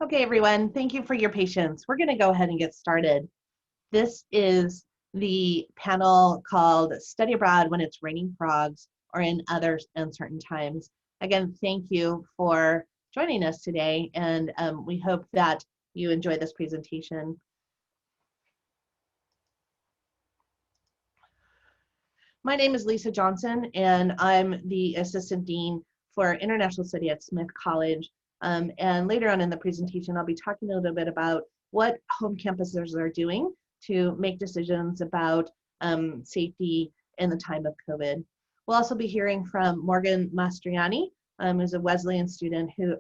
Okay, everyone, thank you for your patience. We're going to go ahead and get started. This is the panel called Study Abroad When It's Raining Frogs or in Other Uncertain Times. Again, thank you for joining us today, and we hope that you enjoy this presentation. My name is Lisa Johnson, and I'm the Assistant Dean for International Study at Smith College. And later on in the presentation, I'll be talking a little bit about what home campuses are doing to make decisions about safety in the time of COVID. We'll also be hearing from Morgan Mastriani, who's a Wellesley student who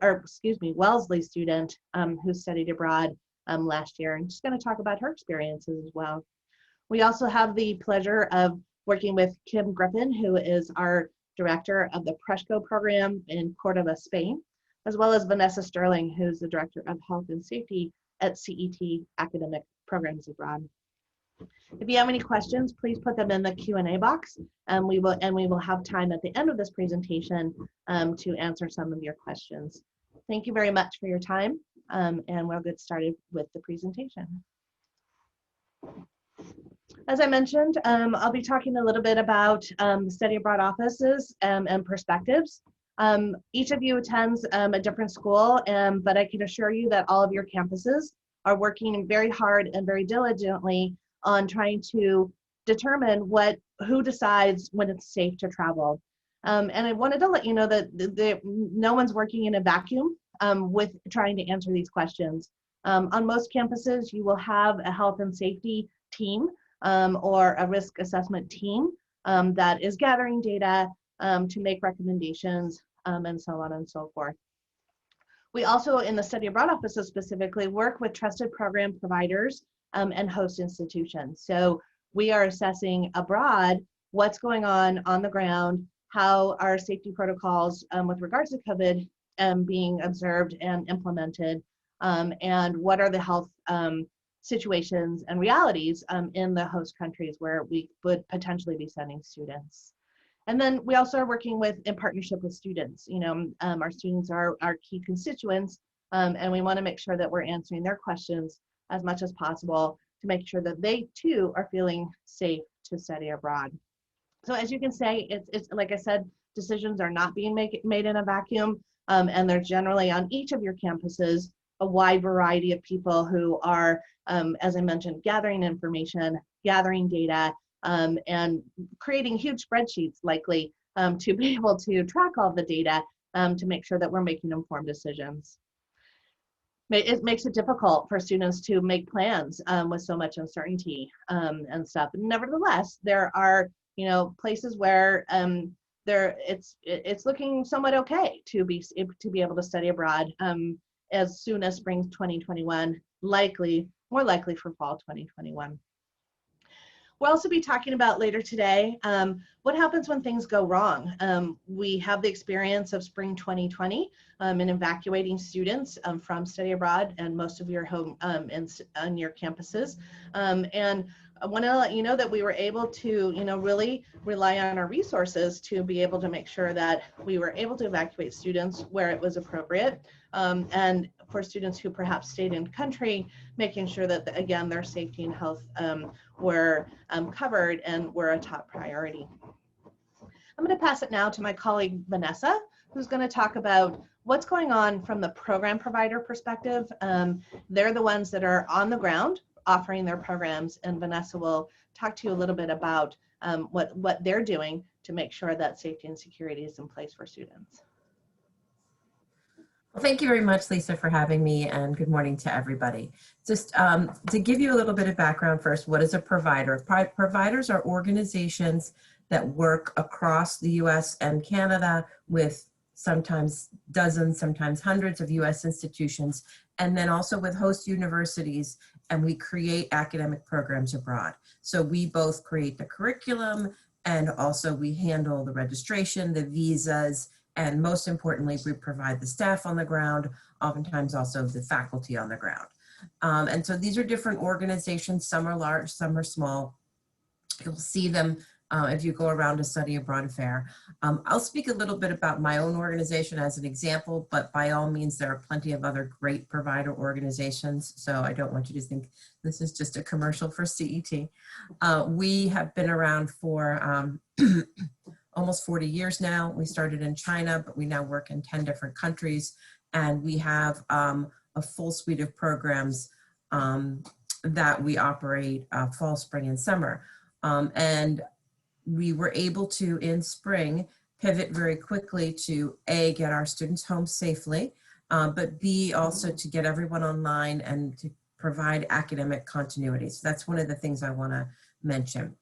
studied abroad last year, and she's going to talk about her experiences as well. We also have the pleasure of working with Kim Griffin, who is our director of the Presco program in Cordoba, Spain, as well as Vanessa Sterling, who's the director of health and safety at CET Academic Programs Abroad. If you have any questions, please put them in the Q&A box, and we will have time at the end of this presentation to answer some of your questions. Thank you very much for your time, and we'll get started with the presentation. As I mentioned, I'll be talking a little bit about study abroad offices and perspectives. Each of you attends a different school, but I can assure you that all of your campuses are working very hard and very diligently on trying to determine who decides when it's safe to travel. And I wanted to let you know that no one's working in a vacuum with trying to answer these questions. On most campuses, you will have a health and safety team or a risk assessment team that is gathering data to make recommendations and so on and so forth. We also, in the study abroad offices specifically, work with trusted program providers and host institutions. So we are assessing abroad what's going on the ground, how our safety protocols with regards to COVID being observed and implemented, and what are the health situations and realities in the host countries where we would potentially be sending students. And then we also are working in partnership with students. You know, our students are our key constituents, and we want to make sure that we're answering their questions as much as possible to make sure that they too are feeling safe to study abroad. So as you can say, it's like I said, decisions are not being made in a vacuum, and there's generally on each of your campuses a wide variety of people who are, as I mentioned, gathering information, gathering data, and creating huge spreadsheets likely to be able to track all the data to make sure that we're making informed decisions. It makes it difficult for students to make plans with so much uncertainty and stuff. Nevertheless, there are places where it's looking somewhat okay to be able to study abroad as soon as spring 2021, more likely for fall 2021. We'll also be talking about later today what happens when things go wrong. We have the experience of spring 2020 in evacuating students from study abroad and most of your home on your campuses. And I want to let you know that we were able to, really rely on our resources to be able to make sure that we were able to evacuate students where it was appropriate. And for students who perhaps stayed in country, making sure that, again, their safety and health were covered and were a top priority. I'm going to pass it now to my colleague, Vanessa, who's going to talk about what's going on from the program provider perspective. They're the ones that are on the ground offering their programs, and Vanessa will talk to you a little bit about what they're doing to make sure that safety and security is in place for students. Well, thank you very much, Lisa, for having me, and good morning to everybody. Just to give you a little bit of background first, what is a provider? Providers are organizations that work across the US and Canada with sometimes dozens, sometimes hundreds of US institutions, and then also with host universities, and we create academic programs abroad. So we both create the curriculum, and also we handle the registration, the visas, and most importantly, we provide the staff on the ground, oftentimes also the faculty on the ground. And so these are different organizations. Some are large, some are small. You'll see them if you go around a study abroad affair. I'll speak a little bit about my own organization as an example, but by all means, there are plenty of other great provider organizations. So I don't want you to think this is just a commercial for CET. We have been around for almost 40 years now. We started in China, but we now work in 10 different countries, and we have a full suite of programs that we operate fall, spring, and summer. And we were able to, in spring, pivot very quickly to A, get our students home safely, but B, also to get everyone online and to provide academic continuity. So that's one of the things I want to mention.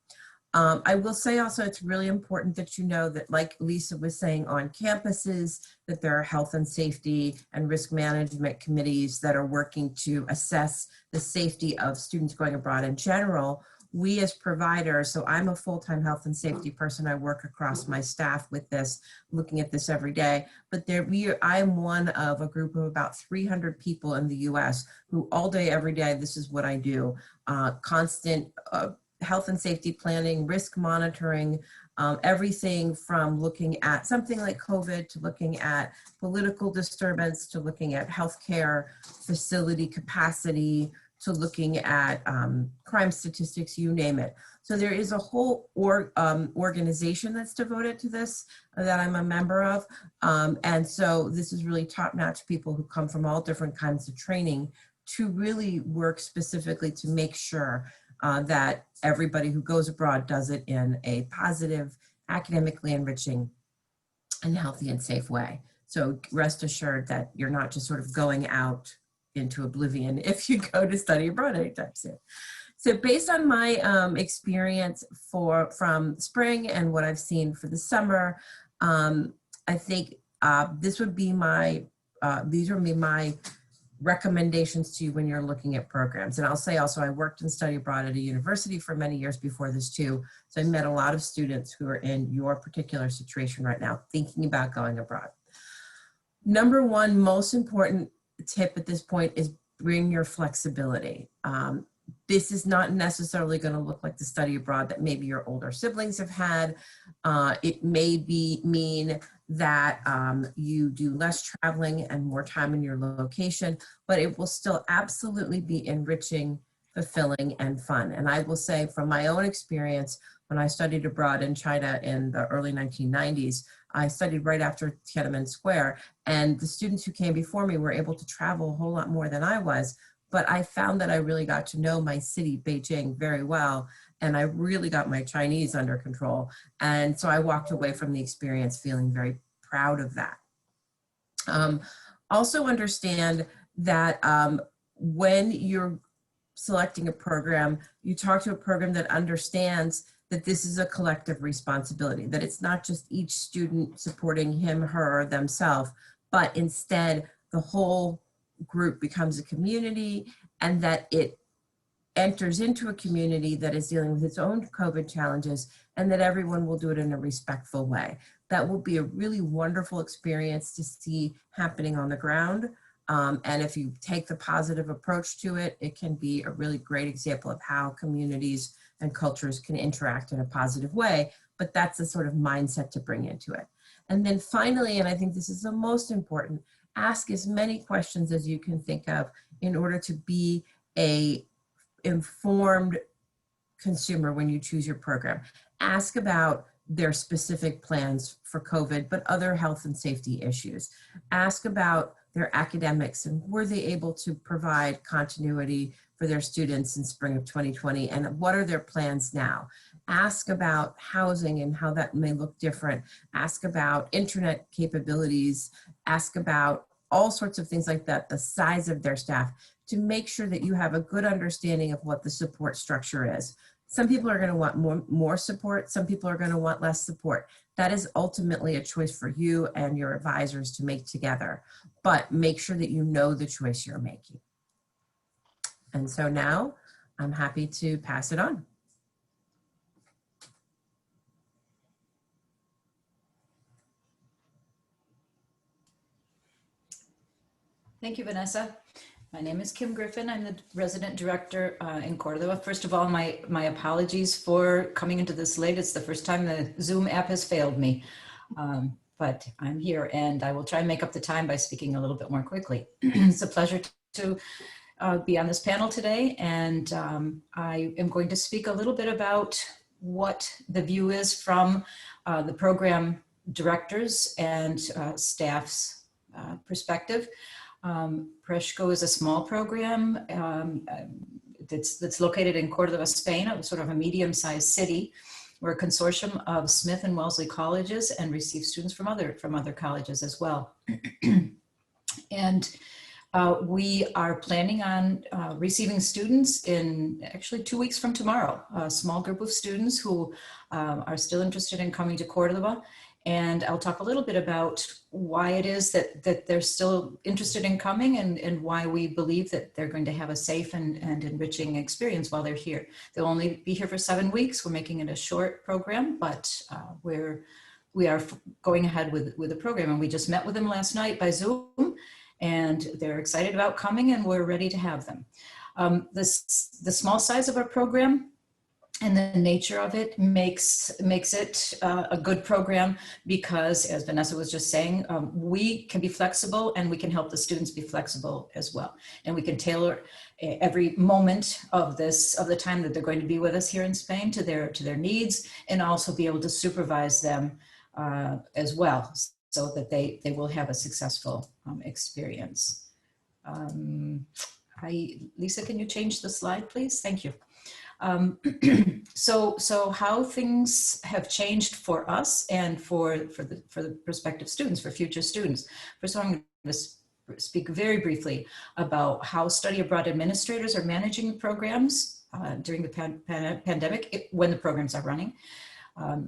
I will say also it's really important that you know that, like Lisa was saying, on campuses, that there are health and safety and risk management committees that are working to assess the safety of students going abroad in general. We as providers, so I'm a full-time health and safety person. I work across my staff with this, looking at this every day. But I am one of a group of about 300 people in the US who all day, every day, this is what I do. Constant health and safety planning, risk monitoring, everything from looking at something like COVID to looking at political disturbance, to looking at healthcare facility capacity, to looking at crime statistics, you name it. So there is a whole organization that's devoted to this that I'm a member of. And so this is really top-notch people who come from all different kinds of training to really work specifically to make sure that everybody who goes abroad does it in a positive, academically enriching, and healthy and safe way. So rest assured that you're not just sort of going out into oblivion if you go to study abroad anytime soon. So based on my experience from spring and what I've seen for the summer, I think these would be my recommendations to you when you're looking at programs. And I'll say also, I worked and studied abroad at a university for many years before this too. So I met a lot of students who are in your particular situation right now, thinking about going abroad. Number one, most important tip at this point is bring your flexibility. This is not necessarily going to look like the study abroad that maybe your older siblings have had. It may mean that you do less traveling and more time in your location, but it will still absolutely be enriching, fulfilling, and fun. And I will say from my own experience, when I studied abroad in China in the early 1990s, I studied right after Tiananmen Square, and the students who came before me were able to travel a whole lot more than I was. But I found that I really got to know my city, Beijing, very well, and I really got my Chinese under control. And so I walked away from the experience feeling very proud of that. Also understand that when you're selecting a program, you talk to a program that understands that this is a collective responsibility, that it's not just each student supporting him, her, or themselves, but instead the whole group becomes a community, and that it enters into a community that is dealing with its own COVID challenges, and that everyone will do it in a respectful way. That will be a really wonderful experience to see happening on the ground. And if you take the positive approach to it, it can be a really great example of how communities and cultures can interact in a positive way. But that's the sort of mindset to bring into it. And then finally, and I think this is the most important, ask as many questions as you can think of in order to be a informed consumer when you choose your program. Ask about their specific plans for COVID, but other health and safety issues. Ask about their academics and were they able to provide continuity for their students in spring of 2020, and what are their plans now? Ask about housing and how that may look different. Ask about internet capabilities. Ask about all sorts of things like that, the size of their staff, to make sure that you have a good understanding of what the support structure is. Some people are going to want more support. Some people are going to want less support. That is ultimately a choice for you and your advisors to make together, but make sure that you know the choice you're making. And so now I'm happy to pass it on. Thank you, Vanessa. My name is Kim Griffin. I'm the resident director in Cordova. First of all, my apologies for coming into this late. It's the first time the Zoom app has failed me, but I'm here and I will try and make up the time by speaking a little bit more quickly. It's a pleasure to be on this panel today, and I am going to speak a little bit about what the view is from the program directors and staff's perspective. Preshco is a small program that's located in Cordova, Spain, sort of a medium-sized city. We're a consortium of Smith and Wellesley colleges and receive students from other colleges as well. And we are planning on receiving students in actually 2 weeks from tomorrow, a small group of students who are still interested in coming to Cordova. And I'll talk a little bit about why it is that they're still interested in coming, and why we believe that they're going to have a safe and enriching experience while they're here. They'll only be here for 7 weeks. We're making it a short program, but we are going ahead with the program. And we just met with them last night by Zoom, and they're excited about coming, and we're ready to have them. The small size of our program and the nature of it makes it a good program because, as Vanessa was just saying, we can be flexible and we can help the students be flexible as well. And we can tailor every moment of the time that they're going to be with us here in Spain to their needs, and also be able to supervise them as well, so that they will have a successful experience. Lisa, can you change the slide, please? Thank you. So how things have changed for us and for the prospective students, for future students. First of all, I'm going to speak very briefly about how study abroad administrators are managing the programs during the pandemic, when the programs are running,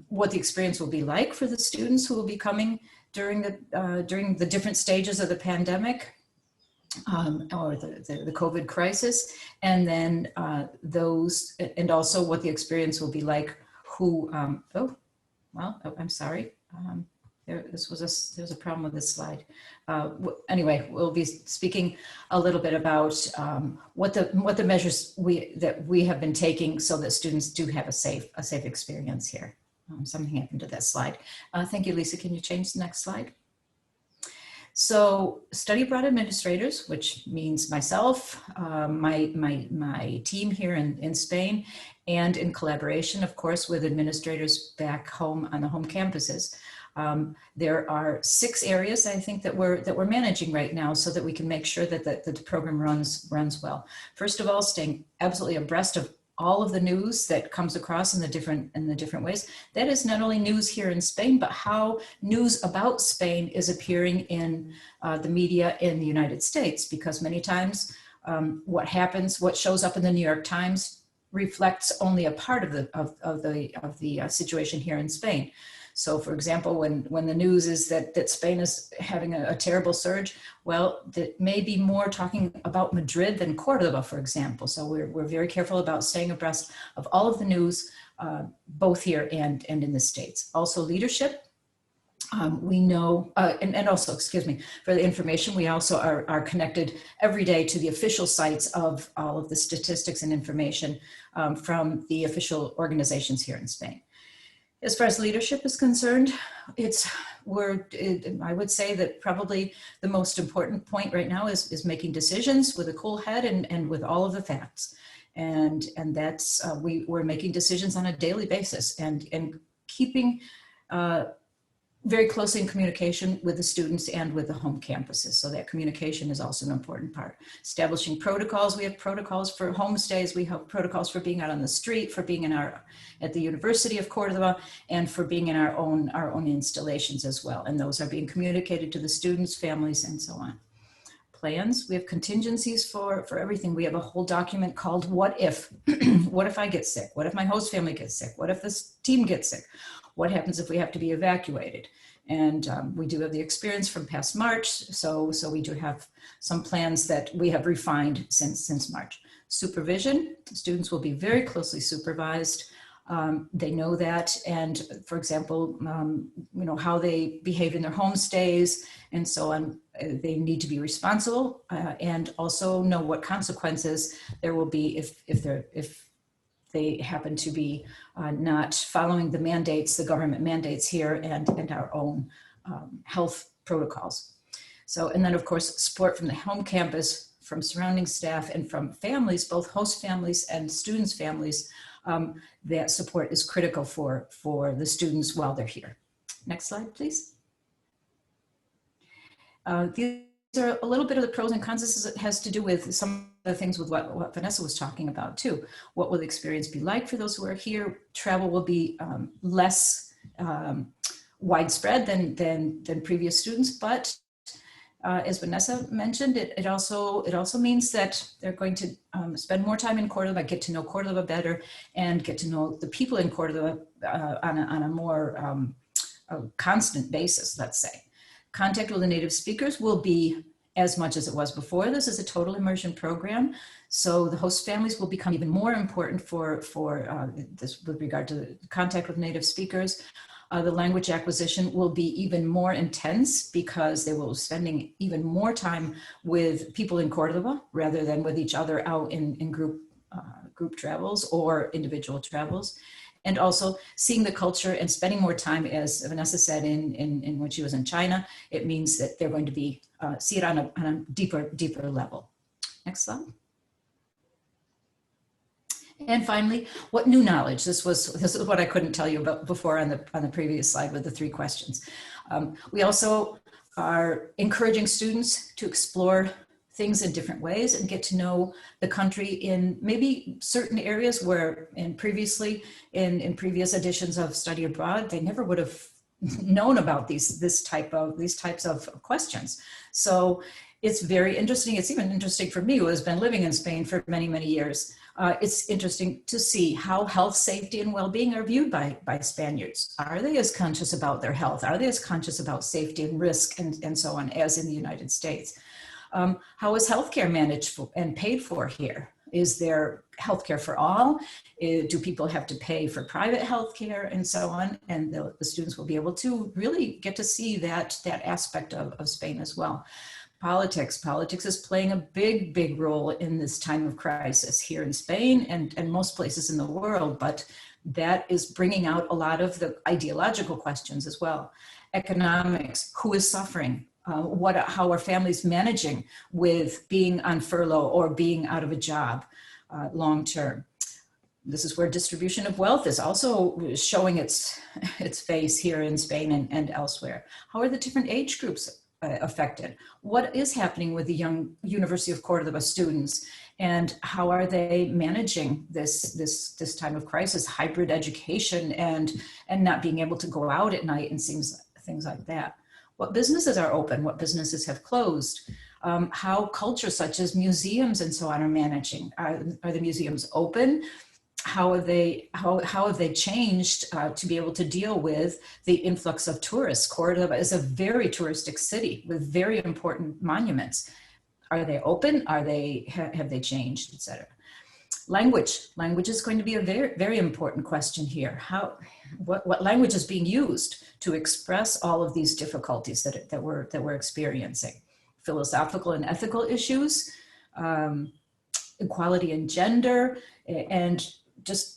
what the experience will be like for the students who will be coming during the different stages of the pandemic, or the COVID crisis, and then and also what the experience will be like who, I'm sorry. There's a problem with this slide. Anyway, we'll be speaking a little bit about what the measures that we have been taking so that students do have a safe experience here. Something happened to that slide. Thank you, Lisa. Can you change the next slide? So study abroad administrators, which means myself, my team here in Spain, and in collaboration, of course, with administrators back home on the home campuses. There are 6 areas, I think, that we're managing right now, so that we can make sure that the program runs well. First of all, staying absolutely abreast of all of the news that comes across in the different ways. That is not only news here in Spain, but how news about Spain is appearing in the media in the United States, because many times what shows up in the New York Times reflects only a part of the situation here in Spain. So, for example, when the news is that Spain is having a terrible surge, well, that may be more talking about Madrid than Cordova, for example. So we're very careful about staying abreast of all of the news, both here and in the States. Also, leadership. We know, and also, excuse me, for the information, we also are connected every day to the official sites of all of the statistics and information from the official organizations here in Spain. As far as leadership is concerned, I would say that probably the most important point right now is making decisions with a cool head and with all of the facts. And that's, we're making decisions on a daily basis and keeping very closely in communication with the students and with the home campuses. So that communication is also an important part. Establishing protocols. We have protocols for homestays. We have protocols for being out on the street, for being at the University of Cordova, and for being in our own installations as well. And those are being communicated to the students, families, and so on. Plans. We have contingencies for everything. We have a whole document called What If. What if I get sick? What if my host family gets sick? What if this team gets sick? What happens if we have to be evacuated? And we do have the experience from past March, so we do have some plans that we have refined since March. Supervision. Students will be very closely supervised. They know that, and for example, how they behave in their homestays and so on. They need to be responsible and also know what consequences there will be if they happen to be not following the mandates, the government mandates here, and our own health protocols. So, and then of course, support from the home campus, from surrounding staff, and from families, both host families and students' families. That support is critical for the students while they're here. Next slide, please. These are a little bit of the pros and cons. This has to do with some of the things with what Vanessa was talking about too. What will the experience be like for those who are here? Travel will be less widespread than previous students, but as Vanessa mentioned, it also means that they're going to spend more time in Cordova, get to know Cordova better, and get to know the people in Cordova on a more constant basis, let's say. Contact with the native speakers will be as much as it was before. This is a total immersion program, so the host families will become even more important for this with regard to contact with native speakers. The language acquisition will be even more intense because they will be spending even more time with people in Cordova rather than with each other out in group travels or individual travels. And also seeing the culture and spending more time, as Vanessa said, in when she was in China, it means that they're going to be see it on a deeper level. Next slide. And finally, what new knowledge? This is what I couldn't tell you about before on the previous slide with the 3 questions. We also are encouraging students to explore things in different ways and get to know the country in maybe certain areas where in previous editions of Study Abroad, they never would have known about these types of questions. So it's very interesting. It's even interesting for me, who has been living in Spain for many, many years. It's interesting to see how health, safety, and well-being are viewed by Spaniards. Are they as conscious about their health? Are they as conscious about safety and risk and so on as in the United States? How is healthcare managed and paid for here? Is there healthcare for all? Do people have to pay for private healthcare and so on? And the students will be able to really get to see that aspect of Spain as well. Politics is playing a big role in this time of crisis here in Spain and most places in the world, but that is bringing out a lot of the ideological questions as well. Economics, who is suffering? How are families managing with being on furlough or being out of a job long term? This is where distribution of wealth is also showing its face here in Spain and elsewhere. How are the different age groups affected? What is happening with the young University of Cordova students, and how are they managing this time of crisis, hybrid education, and not being able to go out at night and things like that? What businesses are open? What businesses have closed? How culture such as museums and so on are managing? Are the museums open? How have they changed to be able to deal with the influx of tourists? Cordova is a very touristic city with very important monuments. Are they open? Have they changed, etc.? Language is going to be a very important question here. What language is being used to express all of these difficulties that we're experiencing? Philosophical and ethical issues, equality and gender, and just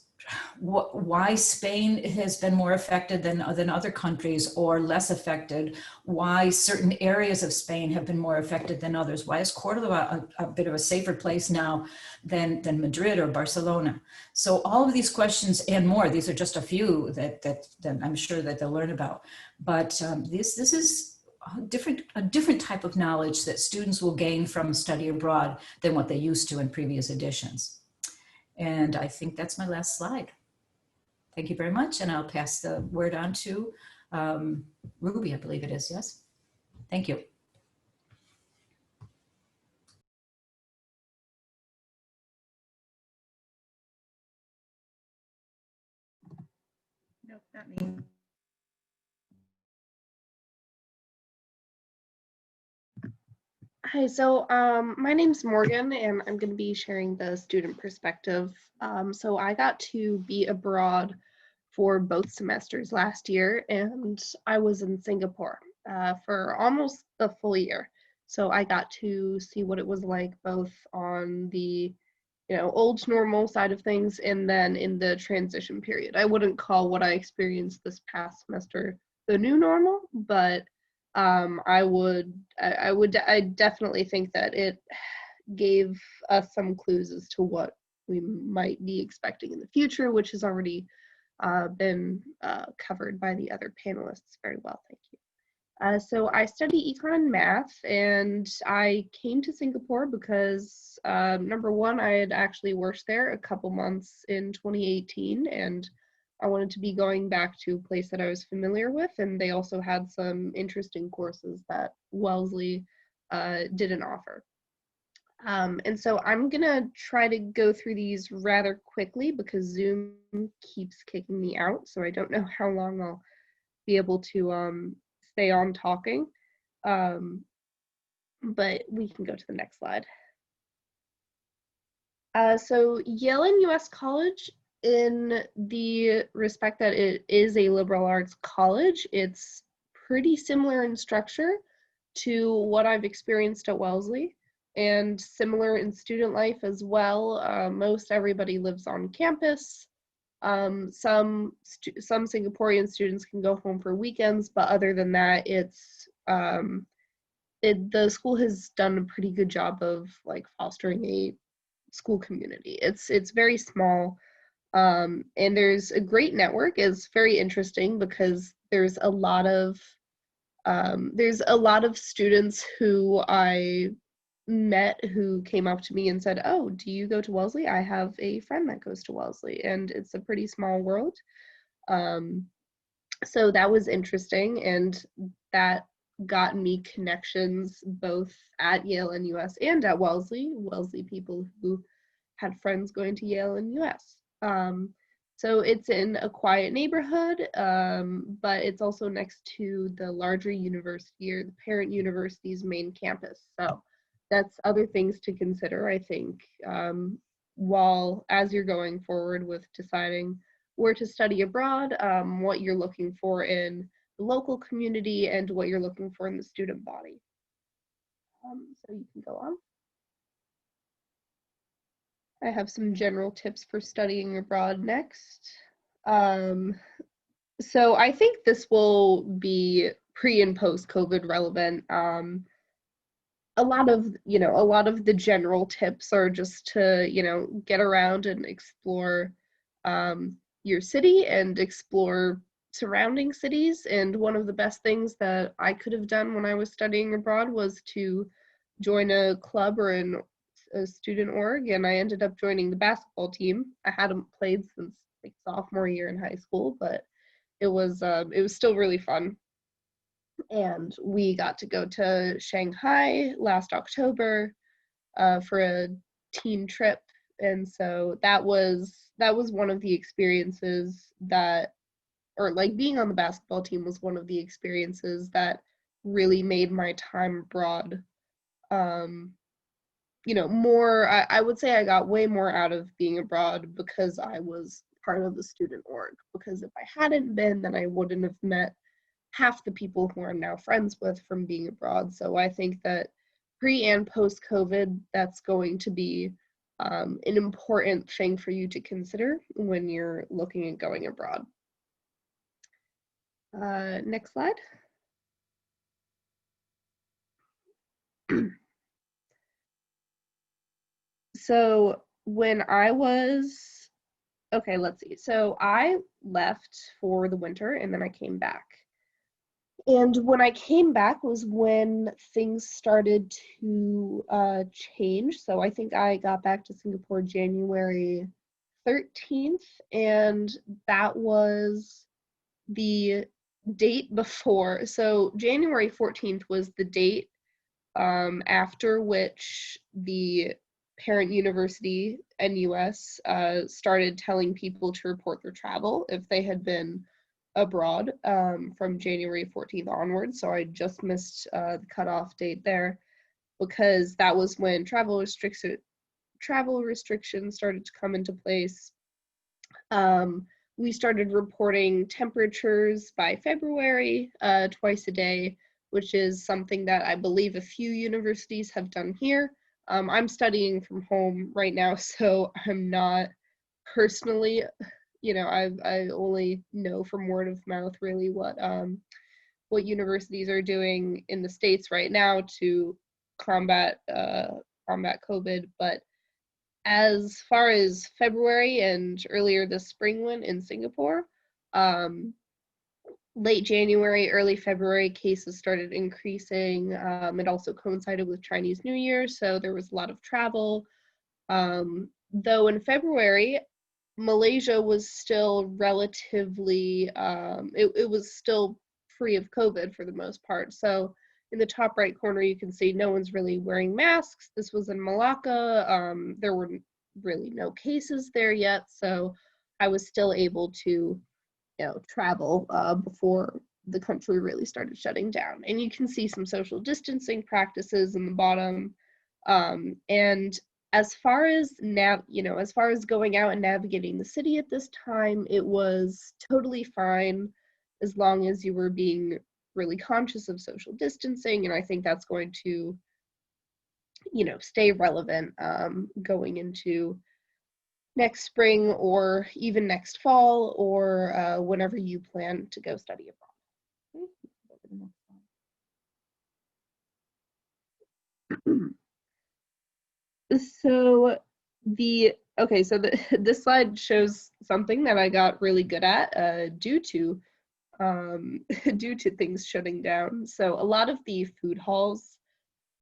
why Spain has been more affected than other countries or less affected, why certain areas of Spain have been more affected than others, why is Córdoba a bit of a safer place now than Madrid or Barcelona. So all of these questions and more, these are just a few that I'm sure that they'll learn about, but this is a different type of knowledge that students will gain from study abroad than what they used to in previous editions. And I think that's my last slide. Thank you very much. And I'll pass the word on to Ruby, I believe it is, yes? Thank you. Nope, not me. Hi, so my name's Morgan, and I'm going to be sharing the student perspective. So I got to be abroad for both semesters last year, and I was in Singapore for almost a full year. So I got to see what it was like both on the, old normal side of things and then in the transition period. I wouldn't call what I experienced this past semester the new normal, but I definitely think that it gave us some clues as to what we might be expecting in the future, which has already been covered by the other panelists very well. Thank you. So I study econ and math, and I came to Singapore because number one, I had actually worked there a couple months in 2018, and I wanted to be going back to a place that I was familiar with, and they also had some interesting courses that Wellesley didn't offer. And so I'm gonna try to go through these rather quickly because Zoom keeps kicking me out, so I don't know how long I'll be able to stay on talking. But we can go to the next slide. So Yale and US College, in the respect that it is a liberal arts college, it's pretty similar in structure to what I've experienced at Wellesley, and similar in student life as well. Most everybody lives on campus. Some Singaporean students can go home for weekends, but other than that, the school has done a pretty good job of like fostering a school community. It's very small, and there's a great network. It's very interesting because there's a lot of students who I met who came up to me and said, "Oh, do you go to Wellesley? I have a friend that goes to Wellesley," and it's a pretty small world. So that was interesting, and that got me connections both at Yale and US and at Wellesley people who had friends going to Yale and US. So it's in a quiet neighborhood, but it's also next to the larger university or the parent university's main campus. So that's other things to consider, I think, while as you're going forward with deciding where to study abroad, what you're looking for in the local community and what you're looking for in the student body. So you can go on. I have some general tips for studying abroad next. So I think this will be pre and post COVID relevant. A lot of the general tips are just to, get around and explore your city and explore surrounding cities. And one of the best things that I could have done when I was studying abroad was to join a club or a student org, and I ended up joining the basketball team. I hadn't played since like sophomore year in high school, but it was still really fun. And we got to go to Shanghai last October for a teen trip, and so that was one of the experiences that, or like being on the basketball team was one of the experiences that really made my time abroad more. I would say I got way more out of being abroad because I was part of the student org, because if I hadn't been, then I wouldn't have met half the people who I'm now friends with from being abroad. So I think that pre and post COVID, that's going to be an important thing for you to consider when you're looking at going abroad. Next slide. So when I was, okay, let's see. So I left for the winter and then I came back. And when I came back was when things started to change. So I think I got back to Singapore January 13th, and that was the date before. So January 14th was the date after which the parent university, NUS, started telling people to report their travel if they had been abroad from January 14th onwards. So I just missed the cutoff date there. because that was when travel restrictions started to come into place. We started reporting temperatures by February, twice a day, which is something that I believe a few universities have done here. I'm studying from home right now, so I'm not personally, I only know from word of mouth really what universities are doing in the States right now to combat COVID. But as far as February and earlier this spring went in Singapore, late January, early February, cases started increasing. It also coincided with Chinese New Year, so there was a lot of travel. Though in February, Malaysia was still relatively, it was still free of COVID for the most part. So in the top right corner, you can see no one's really wearing masks. This was in Malacca. There were really no cases there yet, so I was still able to, travel before the country really started shutting down. And you can see some social distancing practices in the bottom. And as far as as far as going out and navigating the city at this time, it was totally fine as long as you were being really conscious of social distancing. And I think that's going to, stay relevant going into next spring or even next fall or whenever you plan to go study abroad. So this slide shows something that I got really good at due to due to things shutting down. So a lot of the food halls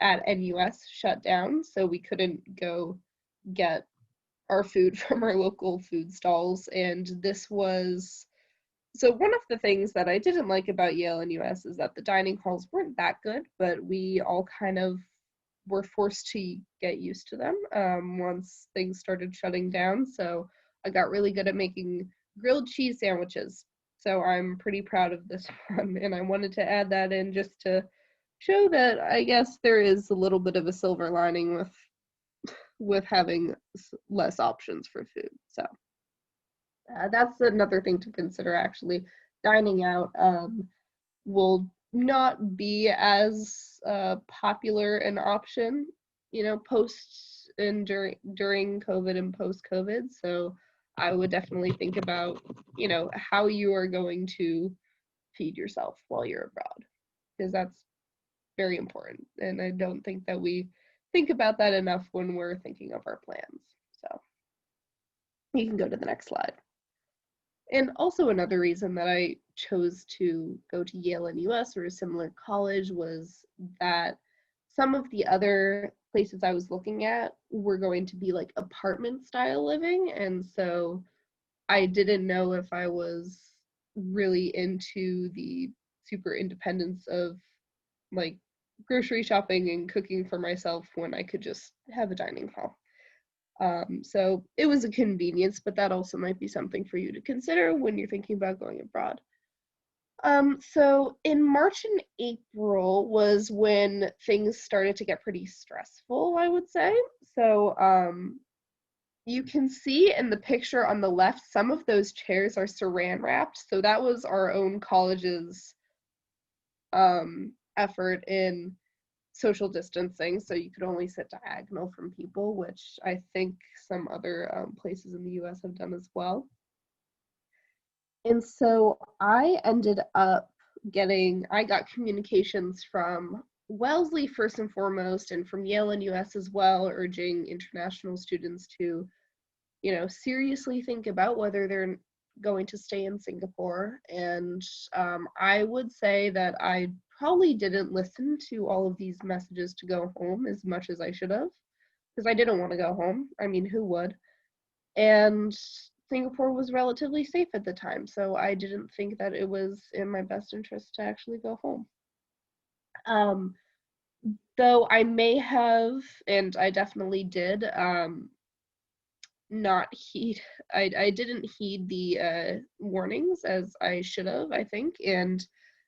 at NUS shut down, so we couldn't go get our food from our local food stalls. And this was, so one of the things that I didn't like about Yale and US is that the dining halls weren't that good, but we all kind of were forced to get used to them once things started shutting down. So I got really good at making grilled cheese sandwiches. So I'm pretty proud of this one, and I wanted to add that in just to show that I guess there is a little bit of a silver lining with having less options for food. So that's another thing to consider, actually. Dining out will not be as popular an option, post and during COVID and post COVID. So I would definitely think about, how you are going to feed yourself while you're abroad, because that's very important. And I don't think that we think about that enough when we're thinking of our plans. So you can go to the next slide. And also another reason that I chose to go to Yale and US or a similar college was that some of the other places I was looking at were going to be like apartment style living. And so I didn't know if I was really into the super independence of like grocery shopping and cooking for myself when I could just have a dining hall. So it was a convenience, but that also might be something for you to consider when you're thinking about going abroad. So in March and April was when things started to get pretty stressful, I would say. So you can see in the picture on the left, some of those chairs are saran wrapped. So that was our own college's effort in social distancing, so you could only sit diagonal from people, which I think some other places in the US have done as well. And so I ended up I got communications from Wellesley first and foremost, and from Yale and US as well, urging international students to, seriously think about whether they're going to stay in Singapore. And I would say that I probably didn't listen to all of these messages to go home as much as I should have, because I didn't want to go home. I mean, who would? And Singapore was relatively safe at the time, so I didn't think that it was in my best interest to actually go home. Though I may have, and I definitely did, not heed, I didn't heed the warnings as I should have, I think. And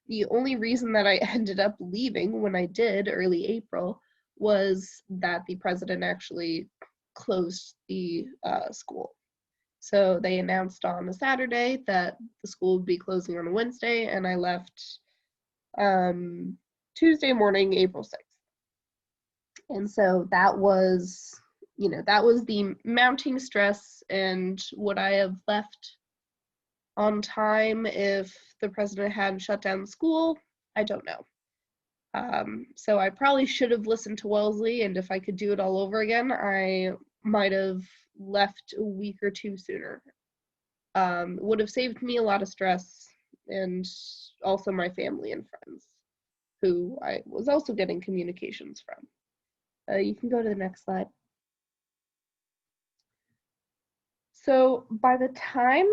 the only reason that I ended up leaving when I did early April was that the president actually closed the school. So they announced on a Saturday that the school would be closing on a Wednesday, and I left Tuesday morning, April 6th. And so that was, that was the mounting stress. And would I have left on time if the president hadn't shut down the school? I don't know. So I probably should have listened to Wellesley, and if I could do it all over again, I might have left a week or two sooner. Would have saved me a lot of stress, and also my family and friends, who I was also getting communications from. You can go to the next slide. So by the time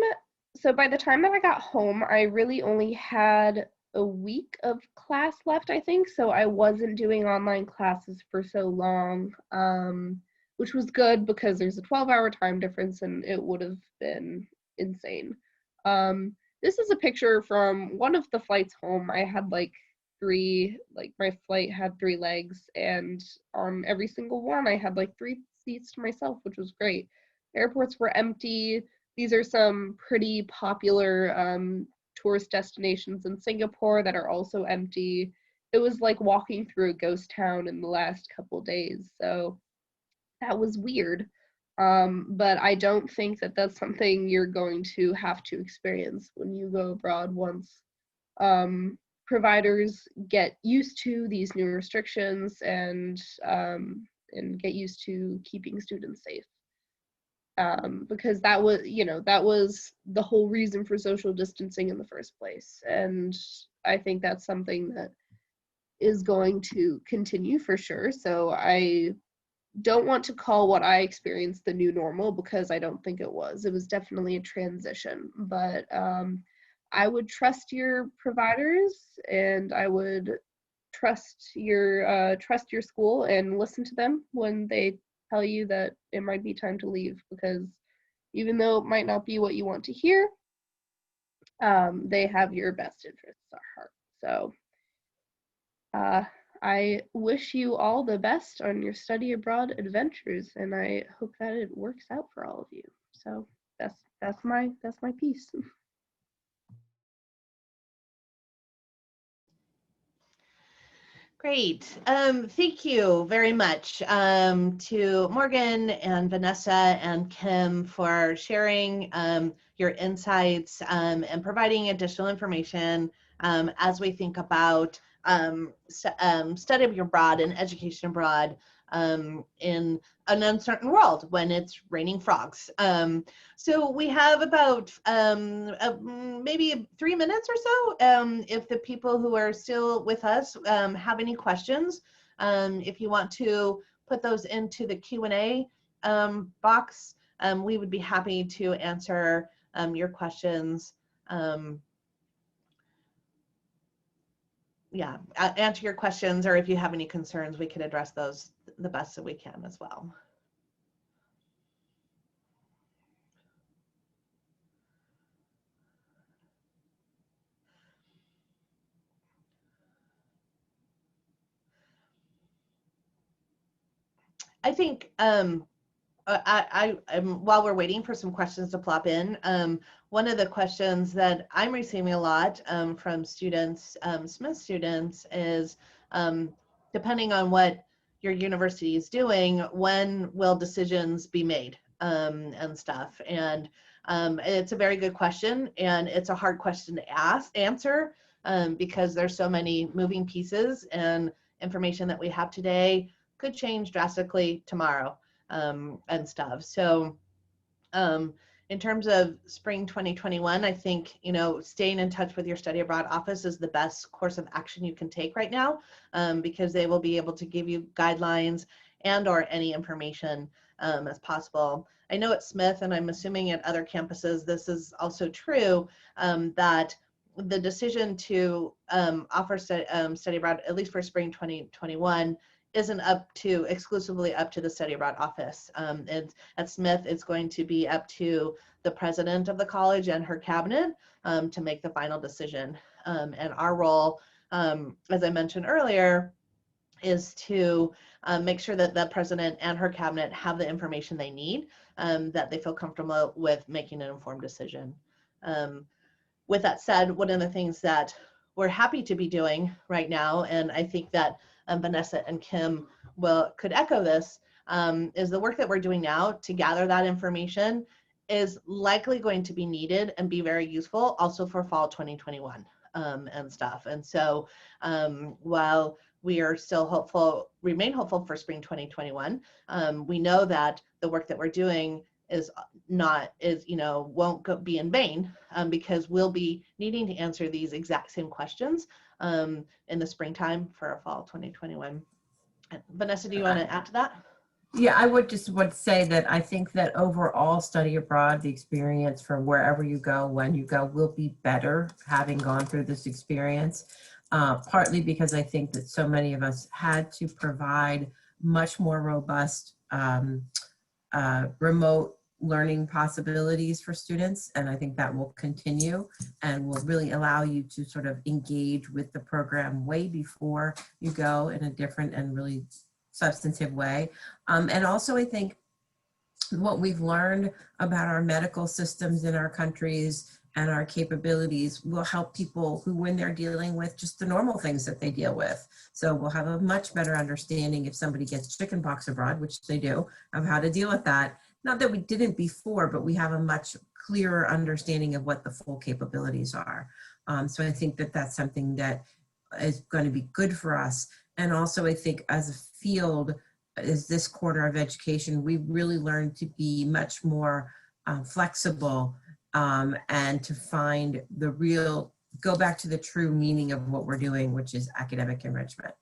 that I got home, I really only had a week of class left, I think. So I wasn't doing online classes for so long, which was good because there's a 12-hour time difference and it would have been insane. This is a picture from one of the flights home. I had my flight had 3 legs, and on every single one I had 3 seats to myself, which was great. Airports were empty. These are some pretty popular tourist destinations in Singapore that are also empty. It was like walking through a ghost town in the last couple days, so that was weird. But I don't think that that's something you're going to have to experience when you go abroad once providers get used to these new restrictions and get used to keeping students safe. Because that was the whole reason for social distancing in the first place. And I think that's something that is going to continue for sure. So I don't want to call what I experienced the new normal, because I don't think it was. It was definitely a transition. But I would trust your providers, and I would trust your school and listen to them when they tell you that it might be time to leave, because even though it might not be what you want to hear, they have your best interests at heart. So I wish you all the best on your study abroad adventures, and I hope that it works out for all of you. So that's my piece. Great. Thank you very much to Morgan and Vanessa and Kim for sharing your insights and providing additional information as we think about study abroad and education abroad in an uncertain world when it's raining frogs. So we have about maybe 3 minutes or so. If the people who are still with us have any questions, if you want to put those into the Q&A box, we would be happy to answer your questions. Answer your questions, or if you have any concerns, we can address those the best that we can as well. I think while we're waiting for some questions to plop in, one of the questions that I'm receiving a lot from students, Smith students, is depending on what your university is doing, when will decisions be made and stuff? And it's a very good question, and it's a hard question to answer because there's so many moving pieces, and information that we have today could change drastically tomorrow. And stuff. So in terms of spring 2021, I think, staying in touch with your study abroad office is the best course of action you can take right now, because they will be able to give you guidelines and or any information as possible. I know at Smith, and I'm assuming at other campuses, this is also true, that the decision to offer study abroad, at least for spring 2021, isn't exclusively up to the study abroad office. At Smith, it's going to be up to the president of the college and her cabinet to make the final decision. And our role, as I mentioned earlier, is to make sure that the president and her cabinet have the information they need, that they feel comfortable with making an informed decision. With that said, one of the things that we're happy to be doing right now, and I think that Vanessa and Kim could echo this, is the work that we're doing now to gather that information is likely going to be needed and be very useful also for fall 2021 and stuff. And so while we are still hopeful, remain hopeful for spring 2021, we know that the work that we're doing won't be in vain, because we'll be needing to answer these exact same questions in the springtime for our fall 2021. Vanessa, do you want to add to that? Yeah, I would say that I think that overall study abroad, the experience for wherever you go, when you go, will be better having gone through this experience. Partly because I think that so many of us had to provide much more robust remote learning possibilities for students. And I think that will continue and will really allow you to sort of engage with the program way before you go in a different and really substantive way. And also I think what we've learned about our medical systems in our countries and our capabilities will help people who, when they're dealing with just the normal things that they deal with. So we'll have a much better understanding if somebody gets chickenpox abroad, which they do, of how to deal with that. Not that we didn't before, but we have a much clearer understanding of what the full capabilities are. So I think that that's something that is going to be good for us. And also I think as a field, as this quarter of education, we really learned to be much more flexible and to find go back to the true meaning of what we're doing, which is academic enrichment.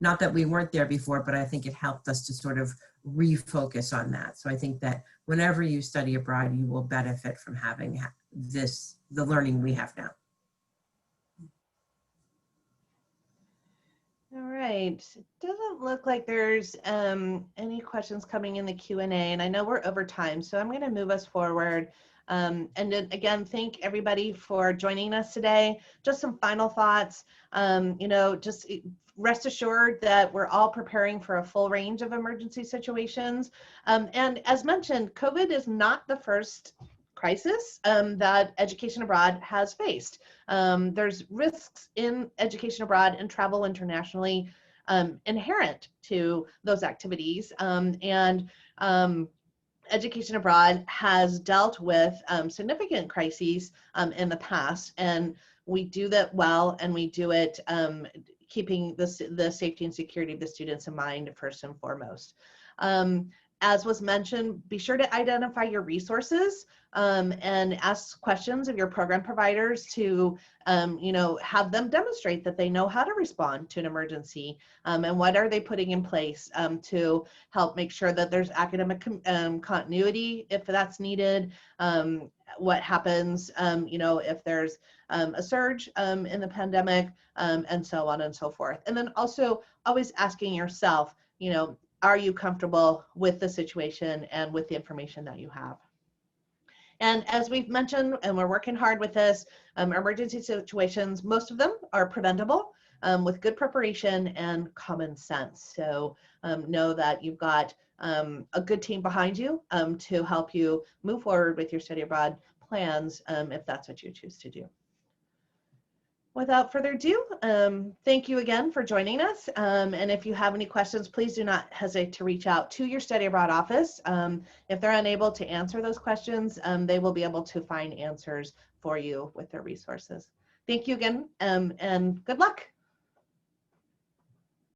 Not that we weren't there before, but I think it helped us to sort of refocus on that. So I think that whenever you study abroad, you will benefit from having the learning we have now. All right, it doesn't look like there's any questions coming in the Q&A, and I know we're over time, so I'm going to move us forward. And then again, thank everybody for joining us today. Just some final thoughts. Just rest assured that we're all preparing for a full range of emergency situations. And as mentioned, COVID is not the first crisis that education abroad has faced. There's risks in education abroad and travel internationally inherent to those activities. Education abroad has dealt with significant crises in the past, and we do that well, and we do it keeping the safety and security of the students in mind first and foremost. As was mentioned, be sure to identify your resources and ask questions of your program providers to, have them demonstrate that they know how to respond to an emergency, and what are they putting in place to help make sure that there's academic continuity if that's needed. What happens, if there's a surge in the pandemic, and so on and so forth. And then also always asking yourself, are you comfortable with the situation and with the information that you have? And as we've mentioned, and we're working hard with this, emergency situations, most of them are preventable with good preparation and common sense. So know that you've got a good team behind you to help you move forward with your study abroad plans if that's what you choose to do. Without further ado, thank you again for joining us. And if you have any questions, please do not hesitate to reach out to your study abroad office. If they're unable to answer those questions, they will be able to find answers for you with their resources. Thank you again, and good luck.